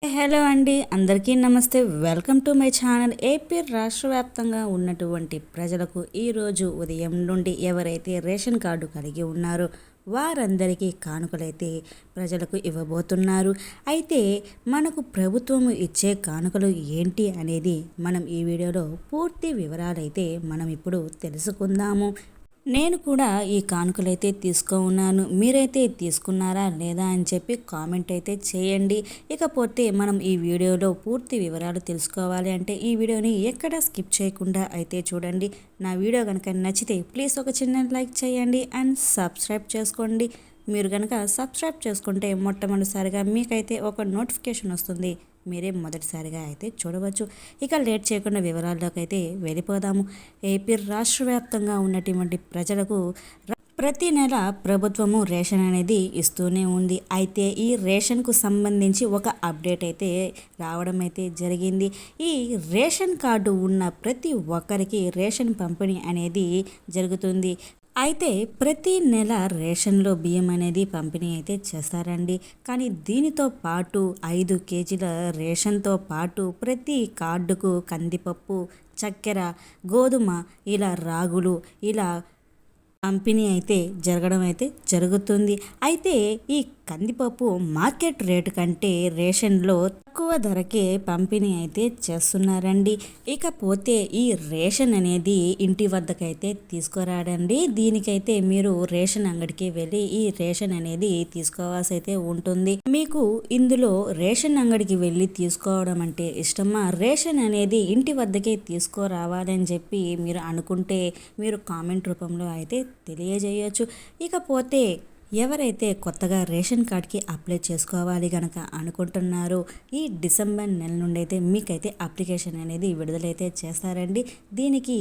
Hello అండి, అందరికీ నమస్తే. Welcome to my channel. AP రాష్ట్ర వ్యాప్తంగా ఉన్నటువంటి ప్రజలకు ఈరోజు ఉదయం నుండి ఎవరైతే రేషన్ కార్డు కలిగి ఉన్నారో వారందరికీ కానుకలైతే ప్రజలకు ఇవ్వబోతున్నారు. అయితే మనకు ప్రభుత్వం ఇచ్చే కానుకలు ఏంటి అనేది మనం ఈ వీడియోలో పూర్తి వివరాలైతే మనం ఇప్పుడు తెలుసుకుందాము. నేను కూడా ఈ కానుకలైతే ఉన్నాను. మీరైతే తీసుకున్నారా లేదా అని చెప్పి కామెంట్ అయితే చేయండి. ఇకపోతే మనం ఈ వీడియోలో పూర్తి వివరాలు తెలుసుకోవాలి అంటే ఈ వీడియోని ఎక్కడ స్కిప్ చేయకుండా అయితే చూడండి. నా వీడియో కనుక నచ్చితే ప్లీజ్ ఒక చిన్న లైక్ చేయండి అండ్ సబ్స్క్రైబ్ చేసుకోండి. మీరు కనుక సబ్స్క్రైబ్ చేసుకుంటే మొట్టమొదటిసారిగా మీకైతే ఒక నోటిఫికేషన్ వస్తుంది. మీరే మొదటిసారిగా అయితే చూడవచ్చు. ఇక లేట్ చేయకుండా వివరాల్లోకి అయితే వెళ్ళిపోదాము. ఏపీ రాష్ట్ర వ్యాప్తంగా ఉన్నటువంటి ప్రజలకు ప్రతి నెల ప్రభుత్వము రేషన్ అనేది ఇస్తూనే ఉంది. అయితే ఈ రేషన్కు సంబంధించి ఒక అప్డేట్ అయితే రావడం అయితే జరిగింది. ఈ రేషన్ కార్డు ఉన్న ప్రతి ఒక్కరికి రేషన్ పంపిణీ అనేది జరుగుతుంది. అయితే ప్రతి నెల రేషన్లో బియ్యం అనేది పంపిణీ అయితే చేస్తారండి. కానీ దీనితో పాటు 5 కేజీల రేషన్తో పాటు ప్రతి కార్డుకు కందిపప్పు, చక్కెర, గోధుమ, ఇలా రాగులు, ఇలా పంపిణీ అయితే జరగడం అయితే జరుగుతుంది. అయితే ఈ కందిపప్పు మార్కెట్ రేటు కంటే రేషన్లో తక్కువ ధరకే పంపిణీ అయితే చేస్తున్నారండి. ఇకపోతే ఈ రేషన్ అనేది ఇంటి వద్దకైతే తీసుకురాడండి. దీనికైతే మీరు రేషన్ అంగడికి వెళ్ళి ఈ రేషన్ అనేది తీసుకోవాల్సి అయితే ఉంటుంది. మీకు ఇందులో రేషన్ అంగడికి వెళ్ళి తీసుకోవడం అంటే ఇష్టమా, రేషన్ అనేది ఇంటి వద్దకే తీసుకురావాలని చెప్పి మీరు అనుకుంటే మీరు కామెంట్ రూపంలో అయితే తెలియజేయచ్చు. ఇకపోతే ఎవరైతే కొత్తగా రేషన్ కార్డ్కి అప్లై చేసుకోవాలి కనుక అనుకుంటున్నారో ఈ డిసెంబర్ నెల నుండి అయితే మీకైతే అప్లికేషన్ అనేది విడుదలైతే చేస్తారండి. దీనికి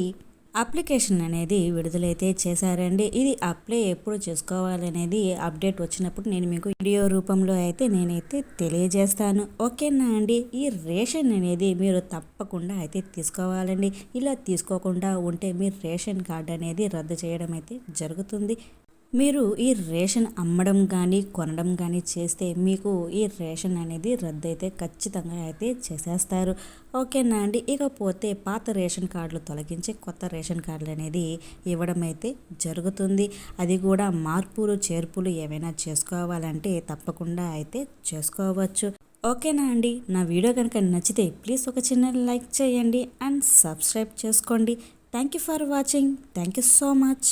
అప్లికేషన్ అనేది విడుదలైతే చేశారండి. ఇది అప్లై ఎప్పుడు చేసుకోవాలనేది అప్డేట్ వచ్చినప్పుడు నేను మీకు వీడియో రూపంలో అయితే నేనైతే తెలియజేస్తాను. ఓకేనా అండి. ఈ రేషన్ అనేది మీరు తప్పకుండా అయితే తీసుకోవాలండి. ఇలా తీసుకోకుండా ఉంటే మీ రేషన్ కార్డు అనేది రద్దు చేయడం అయితే జరుగుతుంది. మీరు ఈ రేషన్ అమ్మడం కానీ కొనడం కానీ చేస్తే మీకు ఈ రేషన్ అనేది రద్దు అయితే ఖచ్చితంగా అయితే చేసేస్తారు. ఓకేనా అండి. ఇకపోతే పాత రేషన్ కార్డులు తొలగించి కొత్త రేషన్ కార్డులు అనేది ఇవ్వడం అయితే జరుగుతుంది. అది కూడా మార్పులు చేర్పులు ఏమైనా చేసుకోవాలంటే తప్పకుండా అయితే చేసుకోవచ్చు. ఓకేనా అండి. నా వీడియో కనుక నచ్చితే ప్లీజ్ ఒక చిన్న లైక్ చేయండి అండ్ సబ్స్క్రైబ్ చేసుకోండి. Thank you for watching. Thank you so much.